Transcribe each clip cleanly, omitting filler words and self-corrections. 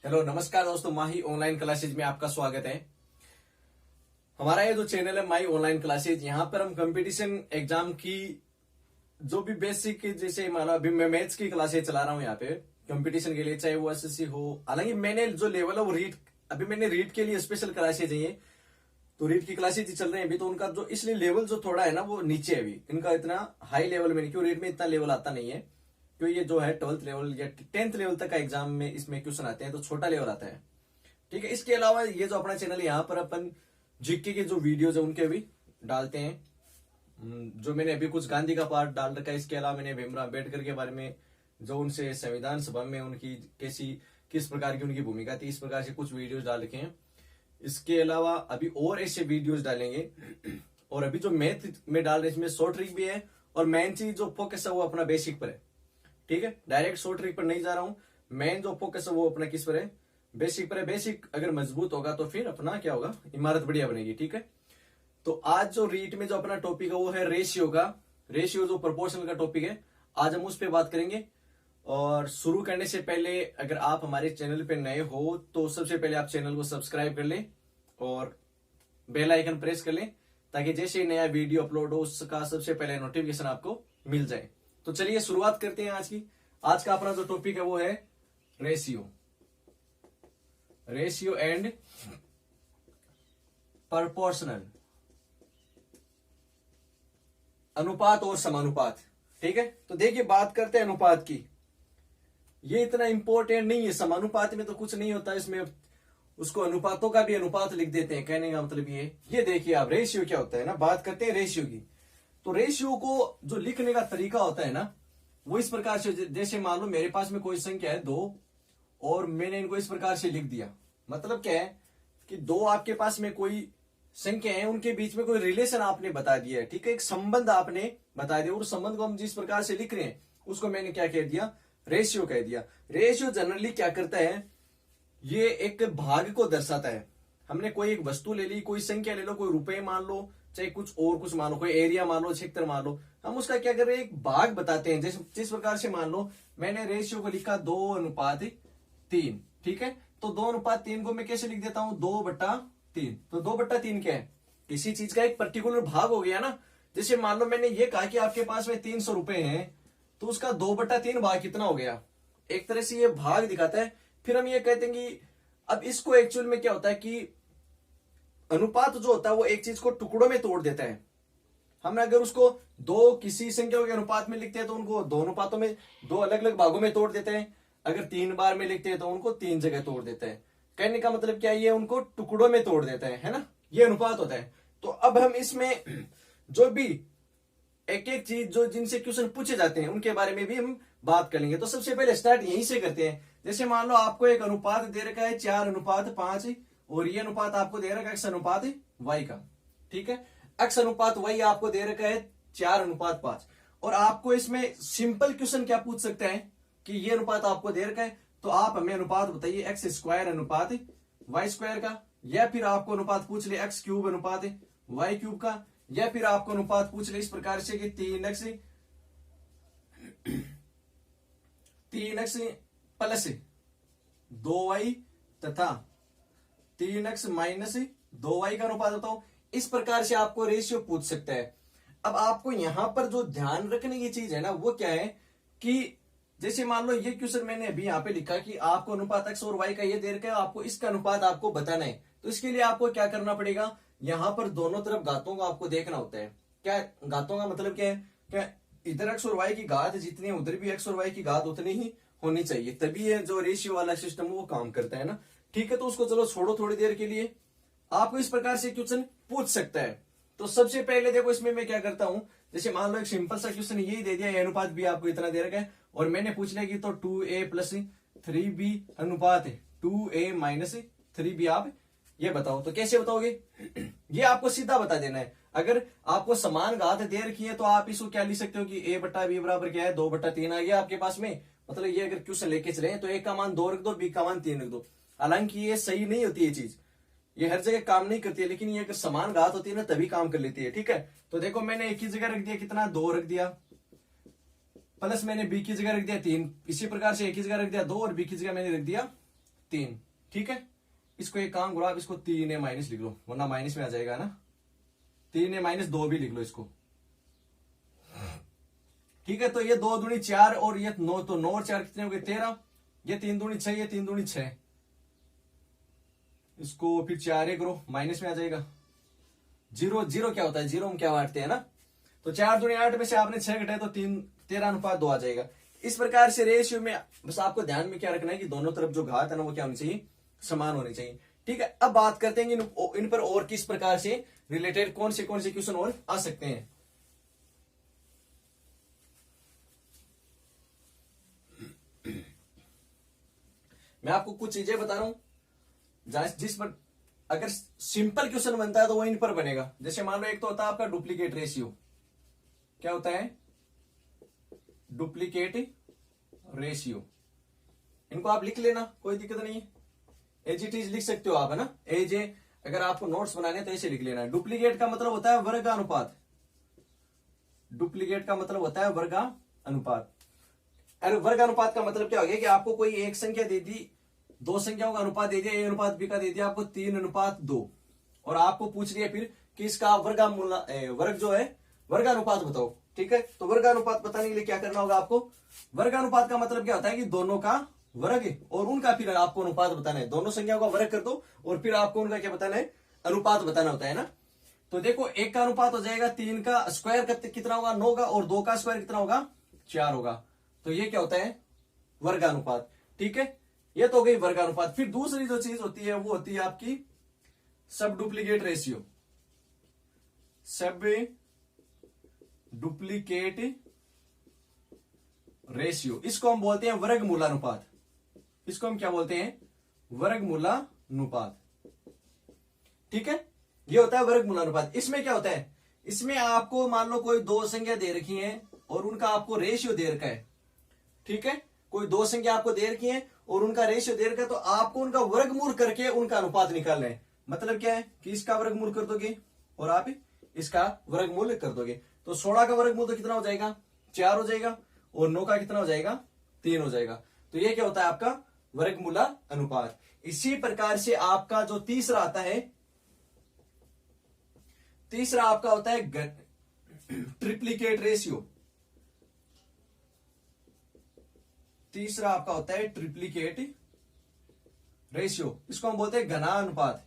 Hello नमस्कार दोस्तों, माही online classes में आपका स्वागत है। हमारा ये जो चैनल है माही ऑनलाइन क्लासेज, यहाँ पर हम कंपटीशन एग्जाम की जो भी बेसिक, जैसे माना अभी मैं मैथ्स की क्लासेज चला रहा हूँ यहाँ पे कंपटीशन के लिए, चाहे वो एसएससी हो। हालांकि मैंने जो लेवल है वो रीड, अभी मैंने रीड के लिए स्पेशल क्लासेज चाहिए, तो रीड की क्लासेज चल रहे हैं अभी, तो उनका जो इसलिए लेवल जो थोड़ा है ना वो नीचे है अभी, इनका इतना हाई लेवल में नहीं, क्यों रीड में इतना लेवल आता नहीं है, क्यों ये जो है 12th लेवल या 10th लेवल तक का एग्जाम में इसमें क्वेश्चन आते हैं तो छोटा लेवल आता है। ठीक है, इसके अलावा ये जो अपना चैनल है यहाँ पर अपन जीके के जो वीडियोज है उनके भी डालते हैं। जो मैंने अभी कुछ गांधी का पार्ट डाल रखा है, इसके अलावा मैंने भीमराव अम्बेडकर के बारे में, जो उनसे संविधान सभा में उनकी कैसी किस प्रकार की उनकी भूमिका थी, इस प्रकार से कुछ वीडियोज डाल रखे हैं। इसके अलावा अभी और ऐसे वीडियोज डालेंगे। और अभी जो मैथ में डाल रहे हैं इसमें शॉर्ट ट्रिक भी है, और मेन चीज जो फोकस है वो अपना बेसिक पर है। ठीक है, डायरेक्ट शॉर्ट ट्रिक पर नहीं जा रहा हूं, मेन जो फोकस है वो अपना किस पर है, बेसिक पर है। बेसिक अगर मजबूत होगा तो फिर अपना क्या होगा, इमारत बढ़िया बनेगी। ठीक है, तो आज जो रीट में जो अपना टॉपिक है वो है रेशियो का, रेशियो जो प्रोपोर्शनल का टॉपिक है, आज हम उस पर बात करेंगे। और शुरू करने से पहले अगर आप हमारे चैनल पे नए हो तो सबसे पहले आप चैनल को सब्सक्राइब कर लें और बेल आइकन प्रेस कर लें, ताकि जैसे ही नया वीडियो अपलोड हो उसका सबसे पहले नोटिफिकेशन आपको मिल जाए। तो चलिए शुरुआत करते हैं आज की। आज का अपना जो टॉपिक है वो है रेशियो, रेशियो एंड प्रोपोर्शनल, अनुपात और समानुपात। ठीक है, तो देखिए बात करते हैं अनुपात की। ये इतना इंपॉर्टेंट नहीं है, समानुपात में तो कुछ नहीं होता, इसमें उसको अनुपातों का भी अनुपात लिख देते हैं, कहने का मतलब ये देखिए आप, रेशियो क्या होता है ना, बात करते हैं रेशियो की। तो रेशियो को जो लिखने का तरीका होता है ना वो इस प्रकार से, जैसे मान लो मेरे पास में कोई संख्या है 2 और मैंने इनको इस प्रकार से लिख दिया। मतलब क्या है कि 2 आपके पास में कोई संख्या है, उनके बीच में कोई रिलेशन आपने बता दिया है। ठीक है, एक संबंध आपने बता दिया, और संबंध को हम जिस प्रकार से लिख रहे हैं उसको मैंने क्या कह दिया, रेशियो कह दिया। रेशियो जनरली क्या करता है, ये एक भाग को दर्शाता है। हमने कोई एक वस्तु ले ली, कोई संख्या ले लो, कोई रुपए मान लो, चाहे कुछ और कुछ मान लो, कोई एरिया मान लो, क्षेत्र मान लो, हम उसका क्या कर रहे हैं, एक भाग बताते हैं। जिस प्रकार से मान लो मैंने रेशियो को लिखा 2:3। ठीक है, तो 2:3 को मैं कैसे लिख देता हूं, 2/3। तो 2/3 क्या है, किसी चीज का एक पर्टिकुलर भाग हो गया ना। जैसे मान लो मैंने ये कहा कि आपके पास में 300 रुपए हैं, तो उसका 2/3 भाग कितना हो गया, एक तरह से ये भाग दिखाता है। फिर हम ये कहते हैं कि अब इसको एक्चुअल में क्या होता है कि अनुपात जो होता है वो एक चीज को टुकड़ों में तोड़ देता है। हम अगर उसको दो किसी संख्या के अनुपात में लिखते हैं तो उनको दो अनुपातों में, दो अलग अलग भागों में तोड़ देते हैं। अगर 3 बार में लिखते हैं तो उनको 3 जगह तोड़ देते हैं। कहने का मतलब क्या है, ये उनको टुकड़ों में तोड़ देता है ना, ये अनुपात होता है। तो अब हम इसमें जो भी एक एक चीज जो जिनसे क्वेश्चन पूछे जाते हैं उनके बारे में भी हम बात कर लेंगे। तो सबसे पहले स्टार्ट यहीं से करते हैं। जैसे मान लो आपको एक अनुपात दे रखा है 4:5, और ये अनुपात आपको दे रखा है x/y का। ठीक है, x/y आपको दे रखा है 4:5, और आपको इसमें सिंपल क्वेश्चन क्या पूछ सकते हैं कि ये अनुपात आपको दे रखा है, तो आप हमें अनुपात बताइए x² का, या फिर आपको अनुपात पूछ ले x³ का, या फिर आपको अनुपात पूछ ले इस प्रकार से कि 3x प्लस 2y तथा 3x माइनस 2y का अनुपात बताओ। इस प्रकार से आपको रेशियो पूछ सकता है। अब आपको यहां पर जो ध्यान रखने की चीज है ना वो क्या है कि जैसे मान लो ये क्वेश्चन मैंने अभी यहाँ पे लिखा कि आपको अनुपात x और y का ये दे रखा है, आपको इसका अनुपात आपको बताना है। तो इसके लिए आपको क्या करना पड़ेगा, यहाँ पर दोनों तरफ घातों को आपको देखना होता है। क्या घातों का मतलब क्या है, क्या इधर x और y की घात जितनी है उधर भी x और y की घात उतनी ही होनी चाहिए, तभी ये जो रेशियो वाला सिस्टम वो काम करता है ना। ठीक है, तो उसको चलो छोड़ो थोड़ी देर के लिए, आपको इस प्रकार से क्वेश्चन पूछ सकता है। तो सबसे पहले देखो इसमें मैं क्या करता हूं, जैसे मान लो एक सिंपल सा क्वेश्चन यही दे दिया, अनुपात भी आपको इतना दे रखा है, और मैंने पूछना की तो 2a + 3b अनुपात 2a - 3b, आप ये बताओ। तो कैसे बताओगे, ये आपको सीधा बता देना है। अगर आपको समान घात दे रखी है तो आप इसको क्या लिख सकते हो कि a/b बराबर क्या है, 2/3 आ गया आपके पास में। मतलब ये अगर क्वेश्चन लेके चले तो a का मान 2 रख दो, b का मान 3 रख दो। हालांकि ये सही नहीं होती ये चीज, ये हर जगह काम नहीं करती है, लेकिन ये अगर समान घात होती है ना तभी काम कर लेती है। ठीक है, तो देखो मैंने एक ही जगह रख दिया कितना, 2 रख दिया, प्लस मैंने बी की जगह रख दिया 3, इसी प्रकार से एक ही जगह रख दिया 2 और बी की जगह मैंने रख दिया 3, ठीक है। इसको एक काम करो, आप इसको 3a माइनस लिख लो, वरना माइनस में आ जाएगा ना। 3a माइनस 2 भी लिख लो इसको, ठीक है। तो ये 2 दूनी 4 और ये 9, तो 9 और 4 कितने हो गए 13। ये 3 दूनी 6, ये 3 दूनी 6, इसको फिर 4 करो, माइनस में आ जाएगा। 0 0 क्या होता है, 0 हम क्या बांटते हैं ना। तो 4 दूनी 8 में से आपने 6 घटाए तो 13:2 आ जाएगा। इस प्रकार से रेशियो में बस आपको ध्यान में क्या रखना है कि दोनों तरफ जो घात है ना वो क्या होनी चाहिए, समान होनी चाहिए, ठीक है। अब बात करते हैं इन पर और किस प्रकार से रिलेटेड कौन से क्वेश्चन और आ सकते हैं। मैं आपको कुछ चीजें बता रहा हूं जिस पर अगर सिंपल क्वेश्चन बनता है तो वो इन पर बनेगा। जैसे मान लो एक तो होता है आपका डुप्लीकेट रेशियो, क्या होता है डुप्लीकेट रेशियो, इनको आप लिख लेना, कोई दिक्कत नहीं है, एज इट इज लिख सकते हो आप, है ना। एज ए अगर आपको नोट्स बनाने तो ऐसे लिख लेना। डुप्लीकेट का मतलब होता है वर्गानुपात, डुप्लीकेट का मतलब होता है वर्गानुपात। अरे वर्गानुपात का मतलब क्या हो गया कि आपको कोई एक संख्या दे दी, 2 संख्याओं का अनुपात दे दिया, ए अनुपात बी का दे दिया आपको 3:2, और आपको पूछ लिया फिर कि इसका वर्ग जो है वर्गानुपात बताओ, ठीक है। तो वर्गानुपात बताने के लिए क्या करना होगा आपको, वर्गानुपात का मतलब क्या होता है कि दोनों का वर्ग है और उनका फिर आपको अनुपात बताना है। दोनों संख्याओं का वर्ग कर दो और फिर आपको उनका क्या बताना है, अनुपात बताना होता है ना। तो देखो 1 का अनुपात हो जाएगा 3 का स्क्वायर कितना होगा 9 का, और 2 का स्क्वायर कितना होगा 4 होगा। तो ये क्या होता है वर्गानुपात, ठीक है। ये तो हो गई वर्गानुपात। फिर दूसरी जो चीज होती है वो होती है आपकी सब डुप्लीकेट रेशियो, सब डुप्लीकेट रेशियो, इसको हम बोलते हैं वर्गमूलानुपात, इसको हम क्या बोलते हैं वर्गमूलानुपात, ठीक है। ये होता है वर्गमूलानुपात। इसमें क्या होता है, इसमें आपको मान लो कोई 2 संख्या दे रखी है और उनका आपको रेशियो दे रखा है, ठीक है। कोई 2 संख्या आपको दे रखी है और उनका रेशियो दे रखा है, तो आपको उनका वर्गमूल करके उनका अनुपात निकालना है। मतलब क्या है कि इसका वर्गमूल कर दोगे और आप इसका वर्गमूल कर दोगे। तो 16 का वर्गमूल तो कितना हो जाएगा 4 हो जाएगा, और 9 का कितना हो जाएगा 3 हो जाएगा। तो ये क्या होता है आपका वर्गमूला अनुपात। इसी प्रकार से आपका जो तीसरा आता है, तीसरा आपका होता है ट्रिप्लीकेट रेशियो। तीसरा आपका होता है ट्रिप्लीकेट रेशियो, इसको हम बोलते हैं घनानुपात।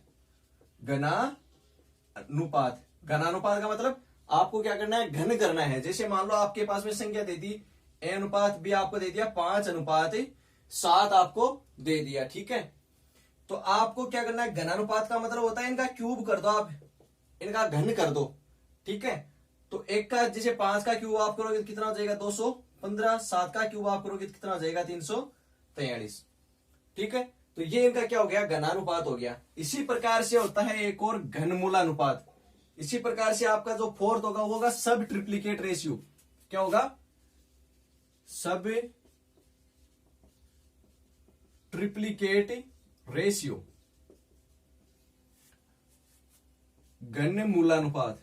घनानुपात, घनानुपात का मतलब आपको क्या करना है, घन करना है। जैसे मान लो आपके पास में संख्या दे दी ए अनुपात बी, आपको दे दिया 5:7 आपको दे दिया, ठीक है। तो आपको क्या करना है, घनानुपात का मतलब होता है इनका क्यूब कर दो, आप इनका घन कर दो, ठीक है। तो एक का जैसे 5 का क्यूब आप करोगे कितना हो जाएगा 215, 7 का क्यूब आप करोगे कितना हो जाएगा 343, ठीक है। तो ये इनका क्या हो गया, घनानुपात हो गया। इसी प्रकार से होता है एक और घनमूलानुपात। इसी प्रकार से आपका जो फोर्थ होगा वो होगा सब ट्रिप्लीकेट रेशियो। क्या होगा, सब ट्रिप्लीकेट रेशियो, घनमूलानुपात,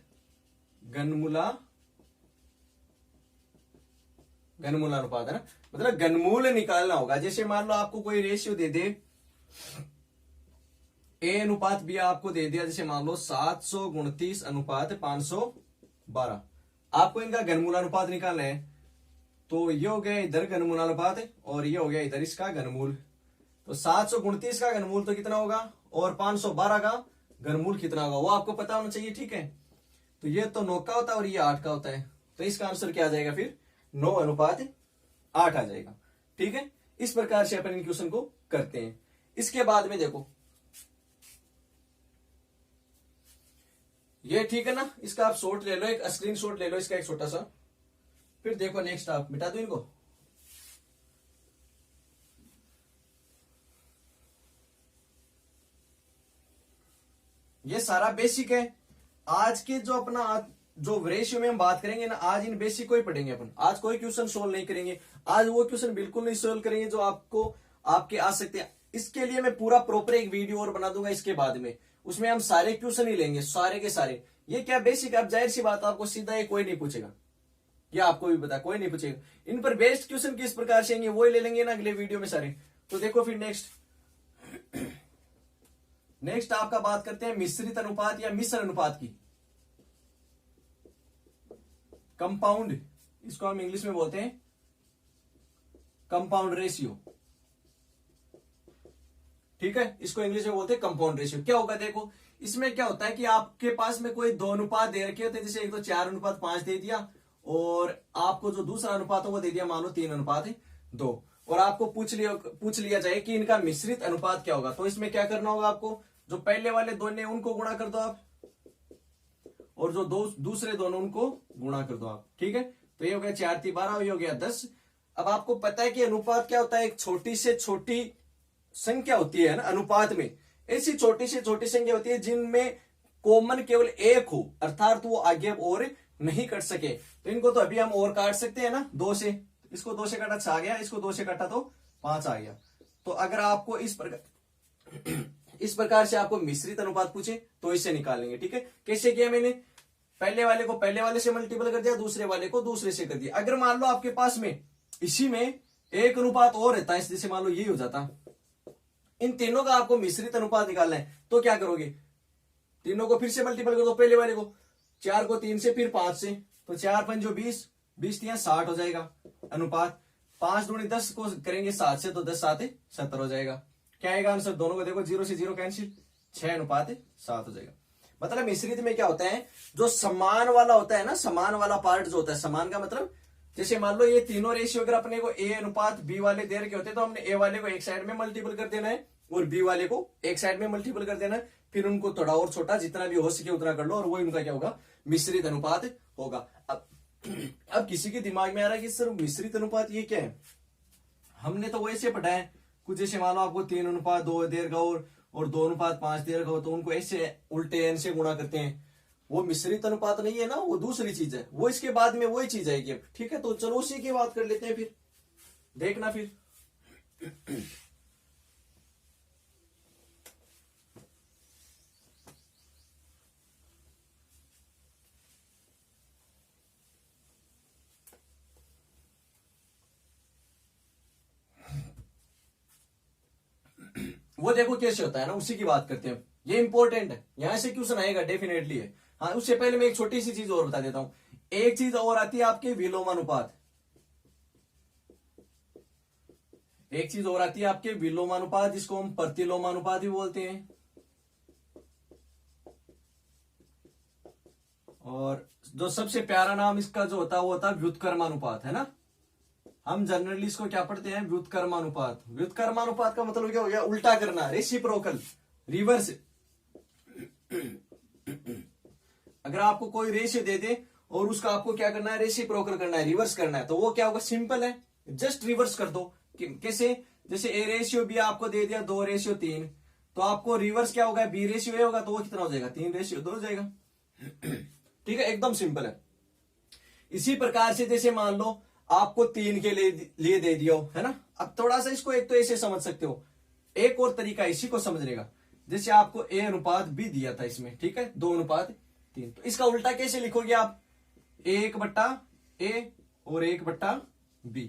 घनमूलानुपात है ना, मतलब घनमूल निकालना होगा। जैसे मान लो आपको कोई रेशियो दे दे, ए अनुपात बी आपको दे दिया, जैसे मान लो 729:512, आपको इनका घनमूलानुपात निकालना है। तो ये हो गया इधर घनमूलानुपात और ये हो गया इधर इसका घनमूल। तो 729 का घनमूल तो कितना होगा और 512 का घनमूल कितना होगा वो आपको पता होना चाहिए, ठीक है। तो ये तो 9 का होता है और ये 8 का होता है, तो इसका आंसर क्या आ जाएगा फिर 9:8 आ जाएगा, ठीक है। इस प्रकार से अपन इन क्वेश्चन को करते हैं। इसके बाद में देखो ये ठीक है ना, इसका आप शॉट ले लो, एक स्क्रीन शॉट ले लो इसका एक छोटा सा, फिर देखो नेक्स्ट आप मिटा दो इनको। ये सारा बेसिक है। आज के जो अपना जो रेशियो में हम बात करेंगे ना, आज इन बेसिक को ही पढ़ेंगे अपन। आज कोई क्वेश्चन सोल्व नहीं करेंगे, आज वो क्वेश्चन बिल्कुल नहीं सोल्व करेंगे जो आपको आपके आ सकते हैं। इसके लिए मैं पूरा प्रॉपर एक वीडियो और बना दूंगा इसके बाद में, उसमें हम सारे क्वेश्चन ही लेंगे, सारे के सारे। ये क्या बेसिक, अब जाहिर सी बात आपको सीधा ये कोई नहीं पूछेगा, ये आपको भी पता कोई नहीं पूछेगा। इन पर बेस्ड क्वेश्चन किस प्रकार से वो ही ले लेंगे ना अगले वीडियो में सारे। तो देखो फिर नेक्स्ट नेक्स्ट आपका बात करते हैं मिश्रित अनुपात या मिश्र अनुपात की। कंपाउंड, इसको हम इंग्लिश में बोलते हैं कंपाउंड रेशियो। ठीक है, इसको इंग्लिश में बोलते हैं कंपाउंड रेशियो। क्या होगा देखो, इसमें क्या होता है कि आपके पास में कोई दो अनुपात दे रखे होते हैं, जैसे एक तो 4:5 दे दिया, और आपको जो दूसरा अनुपात है वो दे दिया मान लो 3:2, और आपको पूछ लिया जाए कि इनका मिश्रित अनुपात क्या होगा। तो इसमें क्या करना होगा आपको, जो पहले वाले दोनों उनको गुणा कर दो आप, और जो दूसरे दोनों उनको गुणा कर दो आप। ठीक है, तो ये हो गया 4 × 12, ये हो गया 10। अब आपको पता है कि अनुपात क्या होता है, एक छोटी से छोटी संख्या होती है ना अनुपात में, ऐसी छोटी से छोटी संख्या होती है जिनमें कॉमन केवल एक हो, अर्थात वो आगे और नहीं कट सके। तो इनको तो अभी हम और काट सकते हैं ना 2 से, इसको 2 से काटा 6 आ गया, इसको 2 से काटा तो 5 आ गया। तो अगर आपको इस प्रकार से आपको मिश्रित अनुपात पूछे तो इसे निकाल लेंगे। ठीक है, कैसे किया मैंने, पहले वाले को पहले वाले से मल्टीपल कर दिया, दूसरे वाले को दूसरे से कर दिया। अगर मान लो आपके पास में इसी में एक अनुपात और रहता है, जैसे मान लो यही हो जाता, इन तीनों का आपको मिश्रित अनुपात निकालना है, तो क्या करोगे, तीनों को फिर से मल्टीपल कर दो, पहले वाले को 4 को 3 से, फिर 5 से, तो 4 × 5 = 20, 20 × 60 हो जाएगा अनुपात। 5 × 10 को करेंगे 7 से, तो 10 × 7 = 70 हो जाएगा। क्या आएगा आंसर, दोनों को देखो 0 से 0 कैंसिल, 6:7 हो जाएगा। मतलब मिश्रित में क्या होता है, जो समान वाला होता है ना, समान वाला पार्ट जो होता है, समान का मतलब जैसे मान लो ये तीनों रेशियो अगर अपने को A:B वाले दे रखे होते हैं, तो हमने A वाले को एक साइड में मल्टीपल कर देना है और B वाले को एक साइड में मल्टीपल कर देना है, फिर उनको थोड़ा और छोटा जितना भी हो सके उतना कर लो, और वो इनका क्या होगा, मिश्रित अनुपात होगा। अब किसी के दिमाग में आ रहा है कि सर मिश्रित अनुपात ये क्या है, हमने तो वैसे पढ़ा है कुछ, जैसे मान लो आपको 3:2 दे रखा और 2:5 दे रखा हो, तो उनको ऐसे उल्टे एन से गुणा करते हैं, वो मिश्रित अनुपात नहीं है ना, वो दूसरी चीज है, वो इसके बाद में वही चीज आएगी। ठीक है, तो चलो उसी की बात कर लेते हैं, फिर देखना फिर। वो देखो कैसे होता है ना, उसी की बात करते हैं। ये इंपॉर्टेंट है, यहां से क्वेश्चन आएगा डेफिनेटली है। हाँ, उससे पहले मैं एक छोटी सी चीज और बता देता हूं। एक चीज और आती है आपके विलोमानुपात, एक चीज और आती है आपके विलोमानुपात, जिसको हम प्रतिलोमानुपात भी बोलते हैं, और जो सबसे प्यारा नाम इसका जो होता है वो होता है व्युत्क्रमानुपात, है ना। हम जनरली इसको क्या पढ़ते हैं, व्युत्क्रमानुपात। व्युत्क्रमानुपात का मतलब क्या हो गया, उल्टा करना, रेसिप्रोकल, रिवर्स। अगर आपको कोई रेशियो दे दे और उसका आपको क्या करना है, रेसिप्रोकल करना है, रिवर्स करना है, तो वो क्या होगा, सिंपल है, जस्ट रिवर्स कर दो। कैसे, जैसे A:B आपको दे दिया 2:3, तो आपको रिवर्स क्या होगा, B:A होगा, तो वो कितना हो जाएगा, 3:2 हो जाएगा। ठीक है, एकदम सिंपल है। इसी प्रकार से जैसे मान लो आपको 3 के लिए दे दिया हो, है ना। अब थोड़ा सा इसको एक तो ऐसे समझ सकते हो, एक और तरीका इसी को समझने का, जैसे आपको A:B दिया था इसमें, ठीक है, 2:3, तो इसका उल्टा कैसे लिखोगे आप, 1/A और 1/B,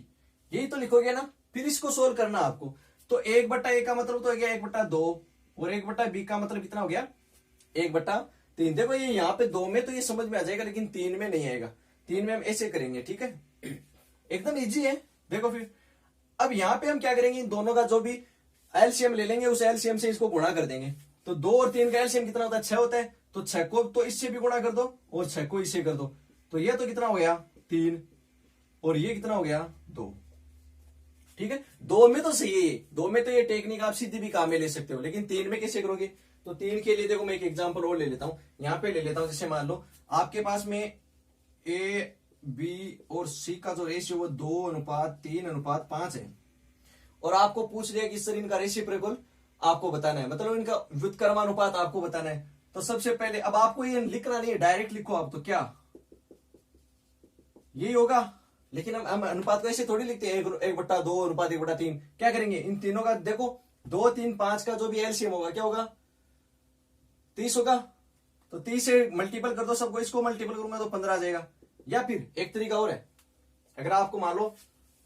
यही तो लिखोगे ना। फिर इसको सोल्व करना आपको, तो 1/A का मतलब तो हो गया 1/2, और 1/B का मतलब कितना हो गया, 1/3। देखो ये यहाँ पे 2 में तो ये समझ में आ जाएगा, लेकिन 3 में नहीं आएगा। 3 में हम ऐसे करेंगे, ठीक है, एकदम इजी है। देखो फिर अब यहाँ पे हम क्या करेंगे, इन दोनों का जो भी एलसीएम ले लेंगे, उस एलसीएम से इसको गुणा कर देंगे। तो 2 और 3 का एलसीएम कितना होता है, 6 होता है, तो 6 को तो इससे भी गुणा कर दो और 6 को इससे कर दो, तो ये तो कितना हो गया 3, और ये कितना हो गया 2। ठीक है, 2 में तो सही है, 2 में तो ये टेक्निक आप सीधी भी काम में ले सकते हो, लेकिन 3 में कैसे करोगे। तो 3 के लिए देखो मैं एक एग्जांपल और ले लेता हूं, यहाँ पे ले लेता हूं। जैसे मान लो आपके पास में A, B और C का जो रेशियो वो 2:3:5 है, और आपको पूछ लिया कि सर इनका रेसिप्रोकल आपको बताना है, मतलब इनका व्युत्क्रमानुपात आपको बताना है। तो सबसे पहले अब आपको ये लिखना नहीं है, डायरेक्ट लिखो आप, तो क्या यही होगा, लेकिन हम अनुपात को ऐसे थोड़ी लिखते हैं 1/2 अनुपात 1/3। क्या करेंगे, इन तीनों का देखो 2, 3, 5 का जो भी एलसीएम होगा क्या होगा, 30 होगा, तो 30 से मल्टीपल कर दो सबको, इसको मल्टीपल करूंगा तो 15 आ जाएगा। या फिर एक तरीका और है, अगर आपको मान लो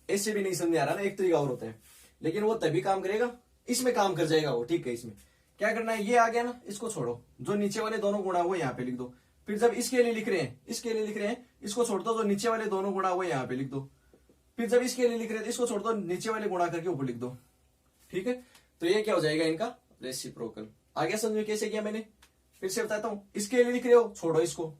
ऐसे भी नहीं समझ आ रहा ना, एक तरीका और होता है, लेकिन वो तभी काम करेगा, इसमें काम कर जाएगा वो, ठीक है। इसमें क्या करना है, ये आ गया ना, इसको छोड़ो, जो नीचे वाले दोनों गुणा वो यहाँ पे लिख दो। फिर जब इसके लिए लिख रहे हैं, इसके लिए लिख रहे हैं, इसको छोड़ दो, जो नीचे वाले दोनों गुणा वो यहाँ पे लिख दो। फिर जब इसके लिए लिख रहे हैं, इसको छोड़ दो, नीचे वाले गुणा करके ऊपर लिख दो। ठीक है, तो ये क्या हो जाएगा इनका रेसिप्रोकल। आगे समझ में कैसे किया मैंने, फिर से बताता हूं। इसके लिए लिख रहे हो, छोड़ो इसको,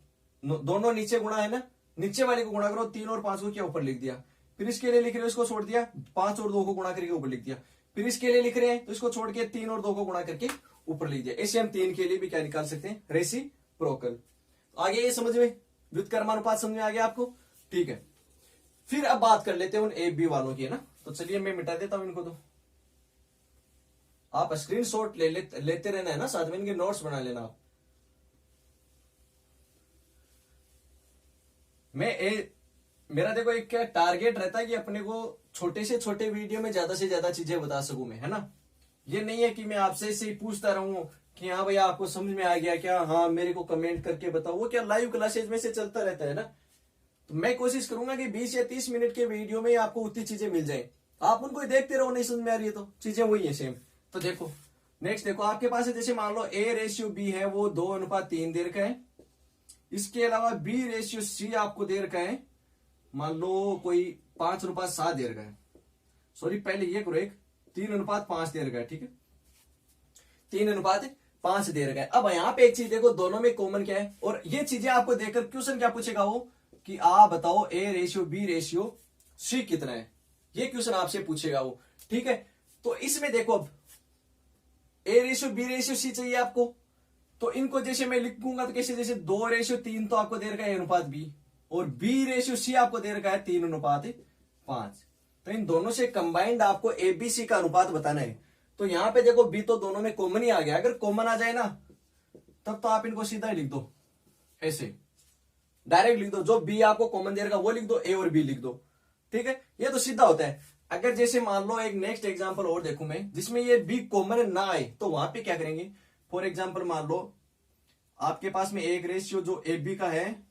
दोनों नीचे गुणा है ना, नीचे वाले को गुणा करो, 3 और 5 को क्या ऊपर लिख दिया। फिर इसके लिए लिख रहे हो, इसको छोड़ दिया, 5 और 2 को गुणा करके ऊपर लिख दिया। फिर इसके लिए लिख रहे हैं तो इसको छोड़ के 3 और 2 को गुणा करके ऊपर लिख दिया। ऐसे हम 3 के लिए भी क्या निकाल सकते हैं, रेसिप्रोकल। आगे ये समझ में, व्युत्क्रमानुपात समझ में आ गया आपको। ठीक है, फिर अब बात कर लेते हैं उन ए बी वालों की, है ना। तो चलिए मैं मिटा देता हूं इनको, तो आप स्क्रीनशॉट लेते रहना है ना, साथ में इनके नोट्स बना लेना आप। मेरा देखो एक क्या टारगेट रहता है कि अपने को छोटे से छोटे वीडियो में ज्यादा से ज्यादा चीजें बता सकूं मैं, है ना। ये नहीं है कि मैं आपसे ऐसे ही पूछता रहूं कि हाँ भैया आपको समझ में आ गया क्या, हाँ मेरे को कमेंट करके बताओ, वो क्या लाइव क्लासेज में से चलता रहता है ना। तो मैं कोशिश करूंगा कि 20 या 30 मिनट के वीडियो में आपको उतनी चीजें मिल जाए, आप उनको देखते रहो, नहीं समझ में आ रही है तो चीजें वही है सेम। तो देखो नेक्स्ट, देखो आपके पास है, जैसे मान लो A/B है वो 2:3 दे रखा है। इसके अलावा B/C आपको दे रखा है, मान लो कोई 5:7 दे रखा है। सॉरी पहले ये करो, एक 3:5 दे रखा है। ठीक है, 3:5 दे रखा है। अब यहाँ पे एक चीज देखो, दोनों में कॉमन क्या है, और ये चीजें आपको देखकर क्वेश्चन क्या पूछेगा वो कि आप बताओ A/B/C कितना है, ये क्वेश्चन आपसे पूछेगा वो। ठीक है, तो इसमें देखो अब A/B/C चाहिए आपको, तो इनको जैसे मैं लिखूंगा तो कैसे, जैसे 2/3 तो आपको दे रखा है A/B, और B/C आपको दे रखा है 3:5। तो इन दोनों से कंबाइंड आपको ABC का अनुपात बताना है। तो यहां पे देखो B तो दोनों में कॉमन ही आ गया, अगर कॉमन आ जाए ना तब तो आप इनको सीधा ही लिख दो, ऐसे डायरेक्ट लिख दो, जो B आपको कॉमन दे रखा वो लिख दो, A और B लिख दो। ठीक है, ये तो सीधा होता है। अगर जैसे मान लो एक नेक्स्ट एग्जांपल और देखूं मैं, जिसमें ये B कॉमन ना आए, तो वहां पे क्या करेंगे। फॉर एग्जांपल मान लो आपके पास में एक रेशियो जो AB का है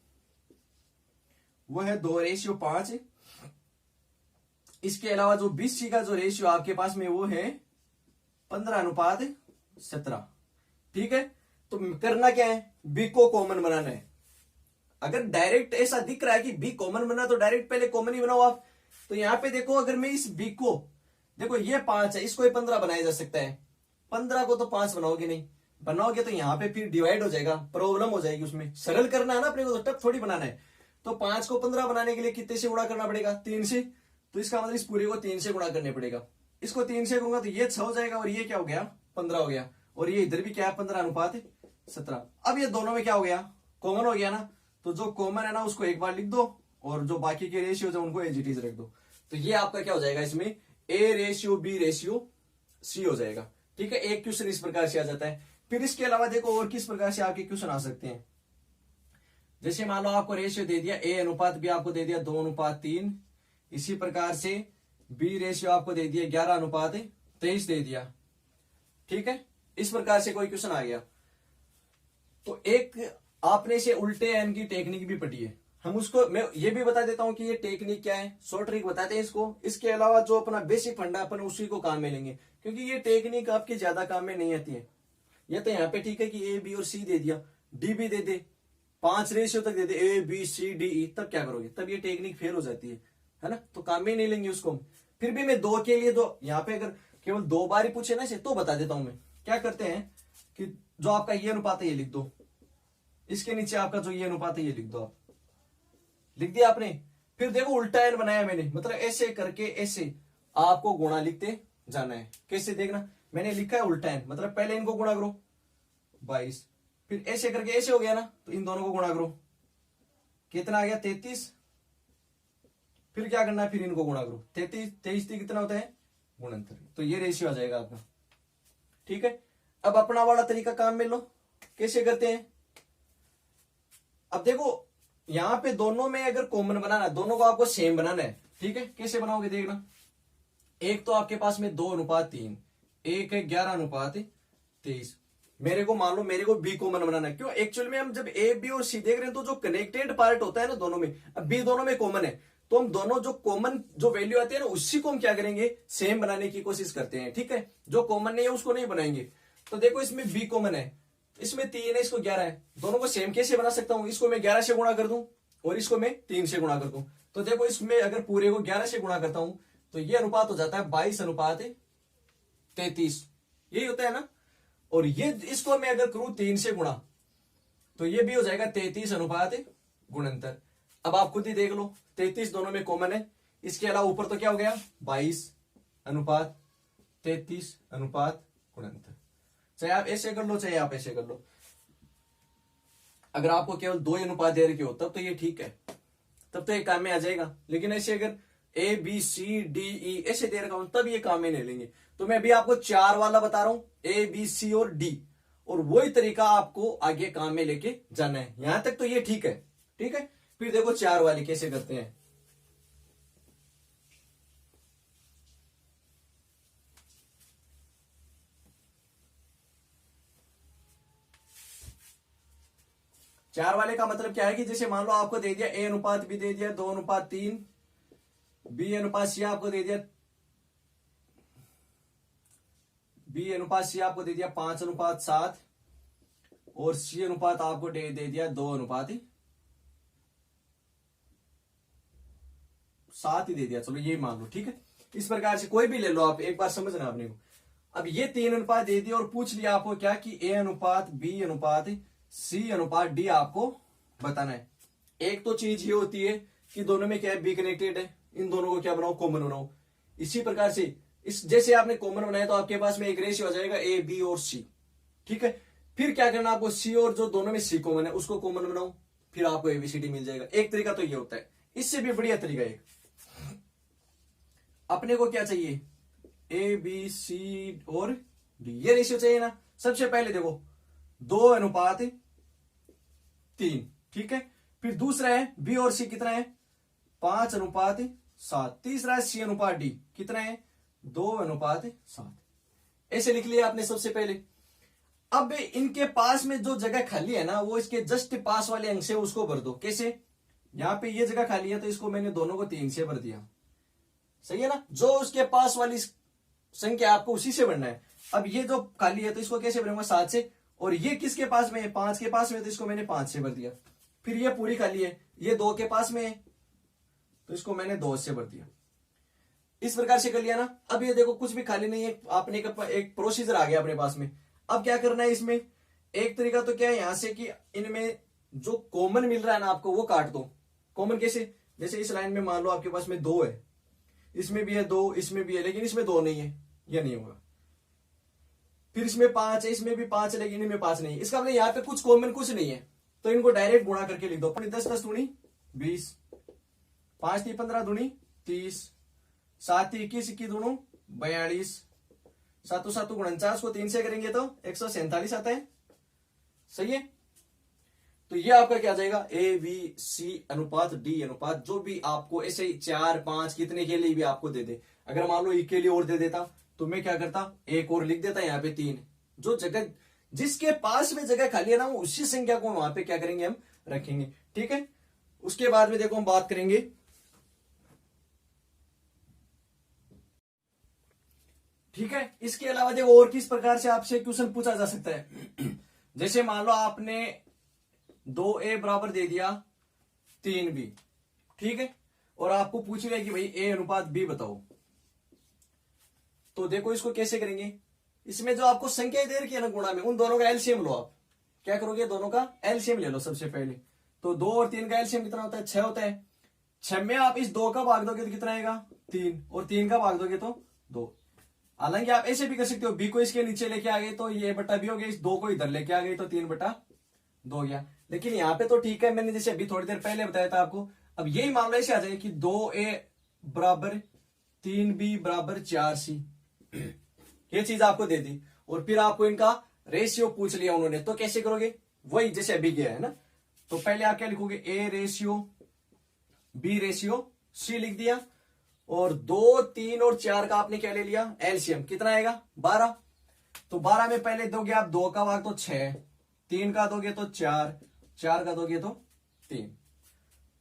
वो है 2/5। इसके अलावा जो BC का जो रेशियो आपके पास में वो है 15:17। ठीक है, तो करना क्या है, B को कॉमन बनाना है। अगर डायरेक्ट ऐसा दिख रहा है कि B कॉमन बना तो डायरेक्ट पहले कॉमन ही बनाओ आप। तो यहां पे देखो, अगर मैं इस B को, देखो ये 5 है, इसको 15 बनाया जा सकता है, 15 को तो 5 बनाओगे नहीं, बनाओगे तो यहाँ पे फिर डिवाइड हो जाएगा, प्रॉब्लम हो जाएगी उसमें। सरल करना है ना अपने को, तो टफ थोड़ी बनाना है। तो 5 को 15 बनाने के लिए कितने से गुणा करना पड़ेगा, 3 से। तो इसका मतलब इस पूरे को 3 से गुणा करने पड़ेगा। इसको 3 से करूंगा तो ये 6 हो जाएगा, और ये क्या हो गया 15 हो गया, और ये इधर भी क्या है 15:17। अब ये दोनों में क्या हो गया, कॉमन हो गया ना। तो जो कॉमन है ना उसको एक बार लिख दो, और जो बाकी के रेशियो है उनको एज इट इज रख दो। तो ये आपका क्या हो जाएगा, इसमें A/B/C हो जाएगा। ठीक है, एक क्वेश्चन इस प्रकार से आ जाता है। फिर इसके अलावा देखो और किस प्रकार से आपके क्वेश्चन आ सकते हैं। जैसे मान लो आपको रेशियो दे दिया A/B आपको दे दिया 2:3, इसी प्रकार से B रेशियो आपको दे दिया 11:23 दे दिया। ठीक है, इस प्रकार से कोई क्वेश्चन आ गया तो एक आपने से उल्टे एन की टेक्निक भी पढ़ी है। हम उसको, मैं ये भी बता देता हूं कि ये टेक्निक क्या है, शॉर्ट ट्रिक बताते हैं इसको। इसके अलावा जो अपना बेसिक फंडा अपन उसी को काम में लेंगे, क्योंकि ये टेक्निक आपके ज्यादा काम में नहीं आती है। ये तो यहाँ पे ठीक है कि A, B और C दे दिया, D भी दे दे, 5 रेशियो तक दे दे A, B, C, D, E, तब क्या करोगे, तब ये टेक्निक फेल हो जाती है ना। तो काम में नहीं लेंगे उसको। फिर भी मैं 2 के लिए, दो यहाँ पे अगर केवल 2 बार ही पूछे ना इसे, तो बता देता हूं मैं क्या करते हैं कि जो आपका ये अनुपात है ये लिख दो, इसके नीचे आपका जो ये अनुपात है ये लिख दो। आप लिख दिया आपने। फिर देखो उल्टा एन बनाया मैंने, मतलब ऐसे करके ऐसे आपको गुणा लिखते जाना है। कैसे देखना, मैंने लिखा है उल्टा एन, मतलब पहले इनको गुणा करो 22, फिर ऐसे करके ऐसे हो गया ना, तो इन दोनों को गुणा करो, कितना आ गया 33। फिर क्या करना है, फिर इनको गुणा करो, 33 कितना होता है 69। तो ये रेशियो आ जाएगा आपका। ठीक है, अब अपना वाला तरीका काम में लो, कैसे करते हैं। अब देखो यहां पे दोनों में अगर कॉमन बनाना है, दोनों को आपको सेम बनाना है। ठीक है, कैसे बनाओगे देखना। एक तो आपके पास में 2:3, एक है 11:23। मेरे को मान लो मेरे को B कॉमन बनाना है। क्यों, एक्चुअल में हम जब A, B और C देख रहे हैं तो जो कनेक्टेड पार्ट होता है ना दोनों में, अब B दोनों में कॉमन है, तो हम दोनों जो कॉमन जो वैल्यू आती है ना उसी को हम क्या करेंगे, सेम बनाने की कोशिश करते हैं। ठीक है, जो कॉमन नहीं है उसको नहीं बनाएंगे। तो देखो इसमें बी कॉमन है, इसमें 3 है, इसको 11 है, दोनों को सेम कैसे बना सकता हूं, इसको मैं 11 से गुणा कर दूं और इसको मैं 3 से गुणा कर दूं। तो देखो इसमें अगर पूरे को 11 से गुणा करता हूं तो ये अनुपात हो जाता है 22:33, यही होता है ना। और ये इसको मैं अगर करूं 3 से गुणा तो ये भी हो जाएगा 33:गुणंतर। अब आप खुद ही देख लो, 33 दोनों में कॉमन है, इसके अलावा ऊपर तो क्या हो गया 22:33:गुणंतर। चाहे आप ऐसे कर लो चाहे आप ऐसे कर लो, अगर आपको केवल 2 अनुपात दे रखे हो तब तो ये ठीक है, तब तो ये काम में आ जाएगा। लेकिन ऐसे अगर A B C D E ऐसे दे रखा हूं तब ये काम में नहीं लेंगे। तो मैं अभी आपको 4 वाला बता रहा हूं, ए बी सी और डी, और वही तरीका आपको आगे काम में लेके जाना है। यहां तक तो ये ठीक है, ठीक है। फिर देखो 4 वाली कैसे करते हैं। चार वाले का मतलब क्या है कि जैसे मान लो आपको दे दिया ए अनुपात बी दे दिया 2:3, बी अनुपात सी आपको दे दिया 5:7 और सी अनुपात आपको दे दिया 2:7 ही दे दिया, चलो ये मान लो, ठीक है। इस प्रकार से कोई भी ले लो आप, एक बार समझना अपने को। अब ये 3 अनुपात दे दिया और पूछ लिया आपको क्या कि ए अनुपात बी अनुपात सी अनुपात डी आपको बताना है। एक तो चीज ये होती है कि दोनों में क्या है बी कनेक्टेड है, इन दोनों को क्या बनाओ कॉमन बनाओ। इसी प्रकार से इस जैसे आपने कॉमन बनाया तो आपके पास में एक रेशियो आ जाएगा ए बी और सी, ठीक है। फिर क्या करना आपको सी और जो दोनों में सी कॉमन है उसको कॉमन बनाओ, फिर आपको एबीसीडी मिल जाएगा। एक तरीका तो ये होता है, इससे भी बढ़िया तरीका एक अपने को क्या चाहिए ए बी सी और डी, ये रेशियो चाहिए ना। सबसे पहले देखो 2:3, ठीक है। फिर दूसरा है बी और सी कितना है 5:7, तीसरा है सी अनुपात डी कितना है 2:7, ऐसे लिख लिया आपने सबसे पहले। अब इनके पास में जो जगह खाली है ना वो इसके जस्ट पास वाले अंक से उसको भर दो। कैसे, यहां पे ये जगह खाली है तो इसको मैंने दोनों को 3 से भर दिया, सही है ना। जो उसके पास वाली संख्या आपको उसी से भरना है। अब ये जो खाली है तो इसको कैसे भरूंगा 7 से, और ये किसके पास में है 5 के पास में, तो इसको मैंने 5 से भर दिया। फिर ये पूरी खाली है, ये 2 के पास में है तो इसको मैंने 2 से भर दिया। इस प्रकार से कर लिया ना। अब ये देखो कुछ भी खाली नहीं है, आपने एक प्रोसीजर आ गया अपने पास में। अब क्या करना है इसमें, एक तरीका तो क्या है यहां से कि इनमें जो कॉमन मिल रहा है ना आपको वो काट दो। कॉमन कैसे, जैसे इस लाइन में मान लो आपके पास में 2 है, इसमें भी है 2, इसमें भी है, लेकिन इसमें 2 नहीं है, यह नहीं होगा। फिर इसमें 5 है, इसमें भी 5 है, लेकिन इनमें 5 नहीं है। इसका मतलब यहाँ पे कुछ कॉमन कुछ नहीं है, तो इनको डायरेक्ट गुणा करके लिख दो। 10 10 दूनी 20, 5 3 15 दूनी 30, 7 3 21 21 दूनू 42, 7 7 49 को 3 से करेंगे तो 147 आता है, सही है। तो ये आपका क्या आ जाएगा ए बी सी अनुपात डी अनुपात, जो भी आपको ऐसे 4 5 कितने के लिए भी आपको दे दे। अगर मान लो एक के लिए और दे देता तो मैं क्या करता, एक और लिख देता, यहाँ पे 3, जो जगह जिसके पास में जगह खाली है ना वो उसी संख्या को वहां पे क्या करेंगे हम रखेंगे, ठीक है। उसके बाद में देखो हम बात करेंगे ठीक है। इसके अलावा देखो और किस प्रकार से आपसे क्वेश्चन पूछा जा सकता है। जैसे मान लो आपने 2a बराबर दे दिया 3b, ठीक है, और आपको पूछ लिया कि भाई a अनुपात b बताओ। तो देखो इसको कैसे करेंगे, इसमें जो आपको संख्या दे रखी है ना गुणा में, उन दोनों का एलसीएम लो। आप क्या करोगे, दोनों का एलसीएम ले लो सबसे पहले। तो 2 और 3 का एलसीएम कितना होता है 6 होता है। 6 में आप इस 2 का भाग दोगे तो कितना आएगा 3, और 3 का भाग दोगे तो 2। हालांकि आप ऐसे भी कर सकते हो, बी को इसके नीचे लेके आ गए तो ये बटा बी हो गया, इस 2 को इधर लेके आ गए तो 3/2 गया। लेकिन यहाँ पे तो ठीक है, मैंने जैसे अभी थोड़ी देर पहले बताया था आपको। अब यही मामला ऐसे आ जाए कि 2a बराबर 3b बराबर 4c, ये चीज आपको दे दी और फिर आपको इनका रेशियो पूछ लिया उन्होंने, तो कैसे करोगे, वही जैसे अभी गया है ना। तो पहले आप क्या लिखोगे, a ratio b ratio c लिख दिया, और 2 3 और 4 का आपने क्या ले लिया एलसीएम, कितना आएगा 12। तो 12 में पहले दोगे आप 2 का भाग तो 6, 3 का दोगे तो 4, 4 का दोगे तो 3।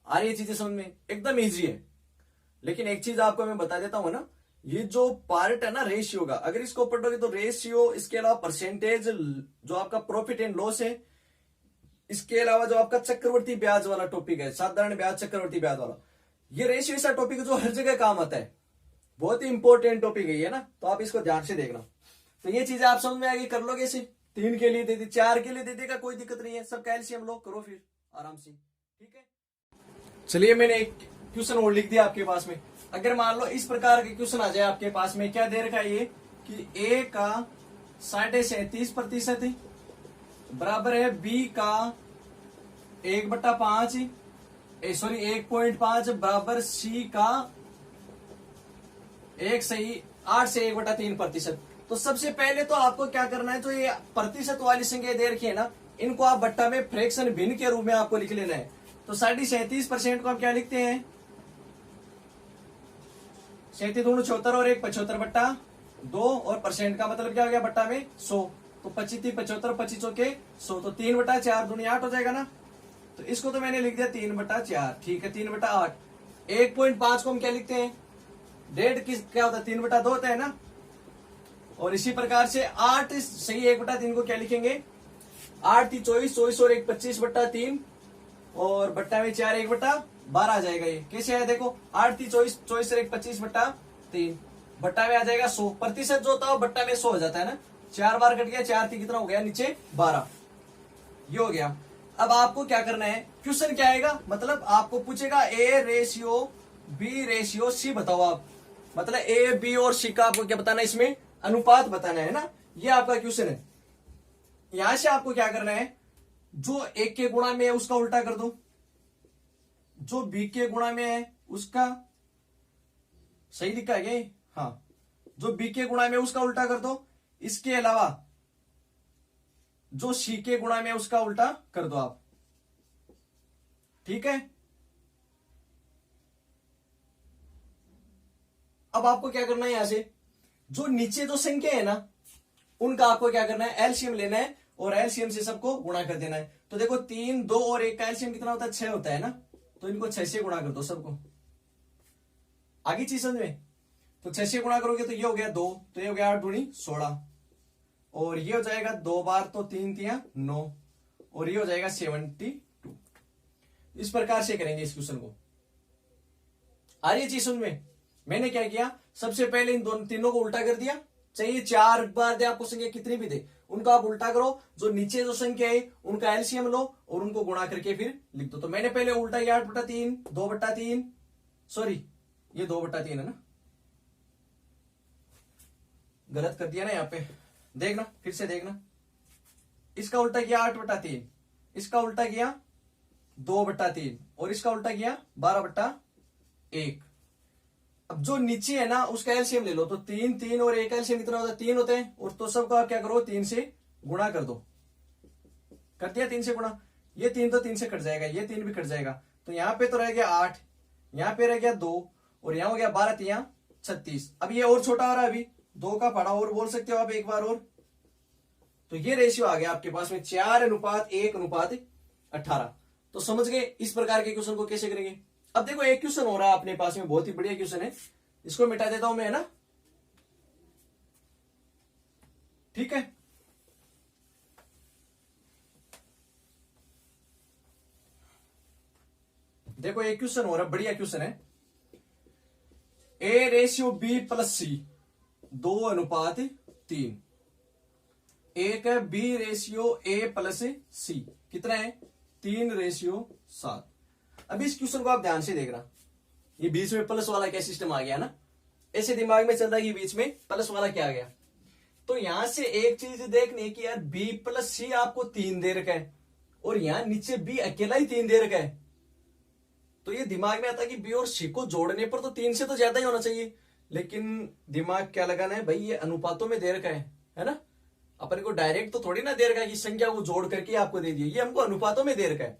आ रही है चीजें समझ में, एकदम इजी है। लेकिन एक चीज आपको मैं बता देता हूं ना ये जो पार्ट है ना रेशियो का, अगर इसको पढ़ोगे तो रेशियो, इसके अलावा परसेंटेज, जो आपका प्रॉफिट एंड लॉस है, इसके अलावा जो आपका चक्रवर्ती ब्याज वाला टॉपिक है, साधारण ब्याज चक्रवर्ती ब्याज वाला, ये रेशियो ऐसा टॉपिक है जो हर जगह काम आता है, बहुत ही इंपॉर्टेंट टॉपिक है ये ना। तो आप इसको ध्यान से देखना। तो ये चीजें आप समझ में आएगी, कर लोगे इसे। 3 के लिए दे दी, 4 के लिए दे देगा, कोई दिक्कत नहीं है, सब कैल्शियम लो, करो फिर आराम से, ठीक है। चलिए मैंने एक क्वेश्चन और लिख दिया आपके पास में। अगर मान लो इस प्रकार के क्वेश्चन आ जाए आपके पास में, क्या दे रखा है ये कि ए का 37.5% बराबर है बी का 1/5, 1.5 बराबर सी का 8 से 1/3%। तो सबसे पहले तो आपको क्या करना है, जो ये प्रतिशत वाली संख्या दे रखी है ना, इनको आप बट्टा में फ्रैक्शन भिन्न के रूप में आपको लिख लेना है। तो 37% को हम क्या लिखते हैं, 37 दूनी 74 और 1 75/2, और परसेंट का मतलब क्या हो गया बट्टा में 100। तो 25 75 25 चौके 100, तो 3/4 दूनी 8 हो जाएगा ना। तो इसको तो मैंने लिख दिया 3/4, ठीक है 3/8। 1.5 को हम क्या लिखते हैं, डेढ़ क्या होता है 3/2 होता है ना। और इसी प्रकार से 8 सही 1/3 को क्या लिखेंगे, 8 3 24, 24 और 1 25/3, और बट्टा में 4 1/12 आ जाएगा। ये कैसे आया देखो, 8 3 24, 24 और 1 25/3, बट्टा में आ जाएगा 100। प्रतिशत जो होता है बट्टा में 100 हो जाता है ना। 4 बार कट गया, 4 3 कितना हो गया, नीचे 12, ये हो गया। अब आपको क्या करना है, क्वेश्चन क्या आएगा, मतलब आपको पूछेगा A ratio B ratio C बताओ आप, मतलब ए बी और सी का आपको क्या बताना है, इसमें अनुपात बताना है ना। ये आपका क्वेश्चन है। यहां से आपको क्या करना है, जो एक के गुणा में है उसका उल्टा कर दो, जो बी के गुणा में है उसका, सही लिखा है ये, हाँ, जो बी के गुणा में उसका उल्टा कर दो। इसके अलावा जो सी के गुणा में उसका उल्टा कर दो आप, ठीक है। अब आपको क्या करना है, यहां से जो नीचे जो संख्या है ना, उनका आपको क्या करना है, एलसीएम लेना है, और एलसीएम से सबको गुणा कर देना है। तो देखो 3 2 और 1 का एलसीएम कितना होता है, 6 होता है ना। तो इनको 6 से गुणा कर दो सबको, आगे चीज समझ में। तो 6 से गुणा करोगे तो ये हो गया 2, तो ये हो गया 8 दूनी 16, और ये हो जाएगा 2 बार तो 3 3 9, और ये हो जाएगा 72। इस प्रकार से करेंगे इस क्वेश्चन को। आ रही है चीज समझ में। मैंने क्या किया, सबसे पहले इन दोनों तीनों को उल्टा कर दिया, चाहिए 4 बार दे आपको संख्या कितनी भी दे, उनको आप उल्टा करो, जो नीचे जो संख्या है उनका एलसीएम लो और उनको गुणा करके फिर लिख दो। तो मैंने पहले उल्टा किया 8/3, 2/3, सॉरी ये 2/3 है ना, गलत कर दिया ना यहाँ पे, देखना फिर से देखना। इसका उल्टा किया 8/3, इसका उल्टा किया 2/3, और इसका उल्टा किया 12/1। अब जो नीचे है ना उसका एलसीएम ले लो, तो 3 3 और 1 एलसीएम कितना होता है, 3 होते हैं, और तो सबको आप क्या करो 3 से गुणा कर दो। कर दिया 3 से गुणा, ये 3 तो 3 से कट जाएगा, ये 3 भी कट जाएगा। तो यहां पे तो रह गया 8, यहां पे रह गया 2, और यहां हो गया 12 3 36। अब ये और छोटा हो रहा है, अभी 2 का पढ़ा और बोल सकते हो आप एक बार और। तो ये रेशियो आ गया आपके पास में 4:1:18। तो समझ गए इस प्रकार के क्वेश्चन को कैसे करेंगे। अब देखो एक क्वेश्चन हो रहा है अपने पास में, बहुत ही बढ़िया क्वेश्चन है, इसको मिटा देता हूं मैं, है ना, ठीक है। देखो एक क्वेश्चन हो रहा है, बढ़िया क्वेश्चन है। ए रेशियो बी प्लस सी 2:3, एक है बी रेशियो ए प्लस सी कितना है 3:7। अब इस क्वेश्चन को आप ध्यान से देखना, ये बीच में प्लस वाला क्या सिस्टम आ गया ना, ऐसे दिमाग में चल रहा है कि बीच में प्लस वाला क्या आ गया। तो यहां से एक चीज देखनी कि यार बी प्लस सी आपको 3 दे रखा है, और यहां नीचे बी अकेला ही 3 दे रखा है। तो ये दिमाग में आता है कि बी और सी को जोड़ने पर तो 3 से तो ज्यादा ही होना चाहिए, लेकिन दिमाग क्या लगाना है भाई, ये अनुपातों में दे रखा है ना। अपन को डायरेक्ट तो थोड़ी ना दे रखा है कि संख्या को जोड़ करके आपको दे दिए, ये हमको अनुपातों में दे रखा है।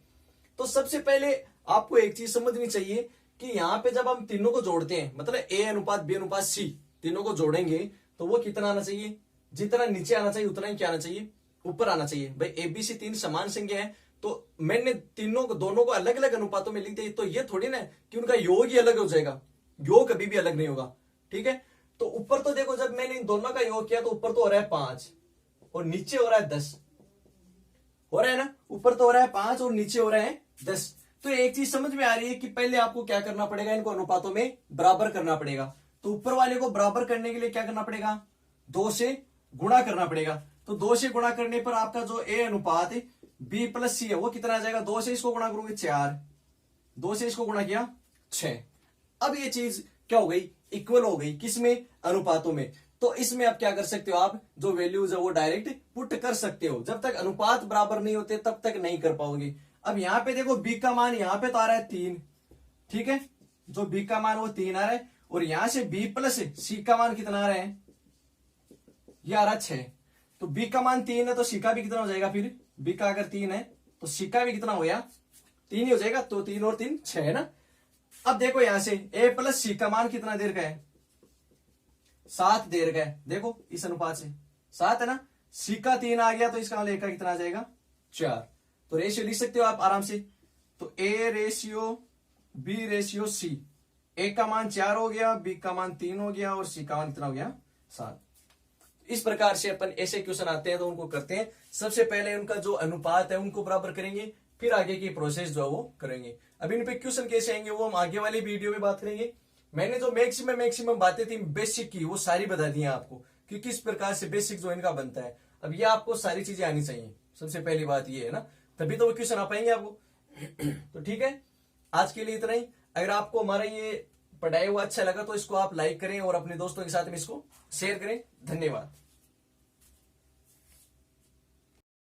तो सबसे पहले आपको एक चीज समझनी चाहिए कि यहाँ पे जब हम तीनों को जोड़ते हैं, मतलब ए अनुपात बी अनुपात सी, तीनों को जोड़ेंगे तो वो कितना आना चाहिए, जितना नीचे आना चाहिए उतना ही क्या आना चाहिए, ऊपर आना चाहिए। भाई ए बी सी 3 समान संख्या है, तो मैंने तीनों को दोनों को अलग अलग अनुपातों में लिख दिया, तो ये थोड़ी ना कि उनका योग ही अलग हो जाएगा, योग कभी भी अलग नहीं होगा, ठीक है। तो ऊपर तो देखो जब मैंने इन दोनों का योग किया तो ऊपर तो हो रहा है 5 और नीचे हो रहा है 10, हो रहा है ना, ऊपर तो हो रहा है 5 और नीचे हो रहा है 10। तो एक चीज समझ में आ रही है कि पहले आपको क्या करना पड़ेगा, इनको अनुपातों में बराबर करना पड़ेगा। तो ऊपर वाले को बराबर करने के लिए क्या करना पड़ेगा, 2 से गुणा करना पड़ेगा। तो 2 से गुणा करने पर आपका जो ए अनुपात बी प्लस सी है वो कितना आ जाएगा, 2 से इसको गुणा करोगे 4, 2 से इसको गुणा किया 6। अब ये चीज क्या हो गई, इक्वल हो गई, किसमें, अनुपातों में। तो इसमें आप क्या कर सकते हो, आप जो वैल्यूज है वो डायरेक्ट पुट कर सकते हो। जब तक अनुपात बराबर नहीं होते तब तक नहीं कर पाओगे। अब यहां पे देखो बी का मान यहां पे तो आ रहा है 3, ठीक है, जो बी का मान वो 3 आ रहा है, और यहां से बी प्लस सी का मान कितना आ रहा है, ये आ रहा है 6। तो बी का मान 3 है तो सी का भी कितना हो जाएगा, फिर बी का अगर 3 है तो सी का भी कितना हो गया, 3 ही हो जाएगा। तो 3 और 3 6 है ना। अब देखो यहां से ए प्लस सी का मान कितना देर का है, 7 देर का है। देखो इस अनुपात से 7 है ना, सी का 3 आ गया तो इसका मान ए का कितना आ जाएगा, 4। तो रेशियो लिख सकते हो आप आराम से। तो A ratio B ratio C, A का मान 4 हो गया, बी का मान 3 हो गया और सी का मान कितना हो गया, 7। इस प्रकार से अपन ऐसे क्वेश्चन आते हैं तो उनको करते हैं। सबसे पहले उनका जो अनुपात है उनको बराबर करेंगे, फिर आगे की प्रोसेस जो है वो करेंगे। अब इन पे क्वेश्चन कैसे आएंगे वो हम आगे वाली वीडियो में बात करेंगे। मैंने जो मैक्सिमम बातें थी बेसिक की वो सारी बता दी हैं आपको कि किस प्रकार से बेसिक जो इनका बनता है। अब ये आपको सारी चीजें आनी चाहिए, सबसे पहली बात ये है ना, तभी तो वो क्वेश्चन आ पाएंगे आपको। तो ठीक है, आज के लिए इतना ही। अगर आपको हमारा ये पढ़ाया हुआ अच्छा लगा तो इसको आप लाइक करें और अपने दोस्तों के साथ में इसको शेयर करें। धन्यवाद।